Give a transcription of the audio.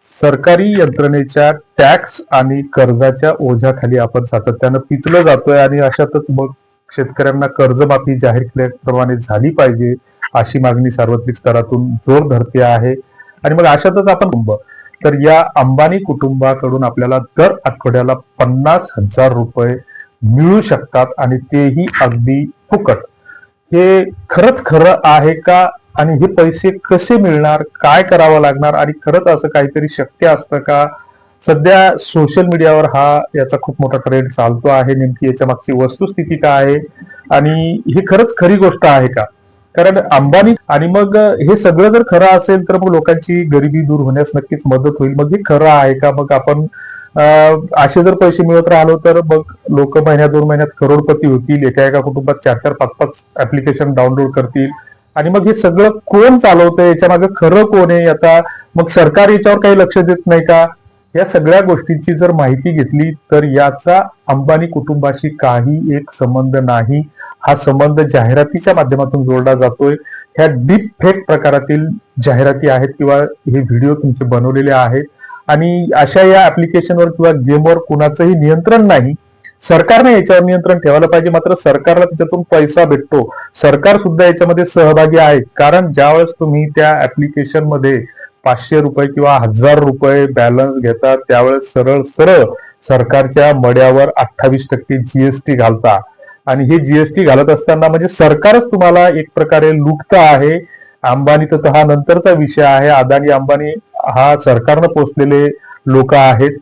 सरकारी यंत्रणेच्या टॅक्स आणि कर्जाच्या ओझ्याखाली आपण सातत्यानं पिचलं जातोय आणि अशातच मग शेतकऱ्यांना कर्जमाफी जाहीर केल्याप्रमाणे झाली पाहिजे अशी मागणी सार्वत्रिक स्तरातून जोर धरते आहे. आणि मग अशातच आपण तर या अंबानी कुटुंबाकडून आपल्याला दर आठवड्याला 50,000 रुपये मिळू शकतात आणि तेही अगदी फुकट. हे खरंच खरं आहे का? आणि हे पैसे कसे मिळणार, काय करावं लागणार आणि खरंच असं काहीतरी शक्य असतं का? सध्या सोशल मीडियावर याचा खूप मोठा ट्रेंड चालतो आहे. नेमकी याच्या मागची वस्तुस्थिती काय आहे आणि ही खरंच खरी गोष्ट आहे का? कारण अंबानी आणि मग हे सगळं जर खरं असेल तर मग लोकांची गरिबी दूर होण्यास नक्कीच मदत होईल. मग हे खरं आहे का? मग आपण असे जर पैसे मिळत राहिलो तर मग लोक महिन्यात 2 महिन्यात करोडपती होतील. एका कुटुंबात 4-4, 5-5 ऍप्लिकेशन डाउनलोड करतील. आणि मग हे सगळं कोण चालवतंय, याच्या मागे खरं कोण आहे? आता मग सरकार याच्यावर काही लक्ष देत नाही का? या सगळ्या गोष्टींची जर माहिती घेतली तर याचा अंबानी कुटुंबाशी काही एक संबंध नाही. हा संबंध जाहिरातीच्या माध्यमातून जोडला जातोय. ह्या डीप फेक प्रकारातील जाहिराती आहेत किंवा हे व्हिडिओ तुमचे बनवलेले आहेत आणि अशा या ऍप्लिकेशनवर किंवा गेमवर कुणाचंही नियंत्रण नाही. सरकारने याच्यावर नियंत्रण ठेवायला पाहिजे. मात्र सरकारला त्याच्यातून पैसा भेटतो. सरकार सुद्धा याच्यामध्ये सहभागी आहे. कारण ज्यावेळेस तुम्ही त्या ऍप्लिकेशन मध्ये 500 रुपये किंवा 1000 रुपये बॅलन्स घेता त्यावेळेस सरळ सरळ सरकारच्या मड्यावर 28% जीएसटी घालता. आणि हे जीएसटी घालत असताना म्हणजे सरकारच तुम्हाला एक प्रकारे लुटत आहे. अंबानी तर हा नंतरचा विषय आहे. अदानी अंबानी हा सरकारनं पोचलेले लोक आहेत.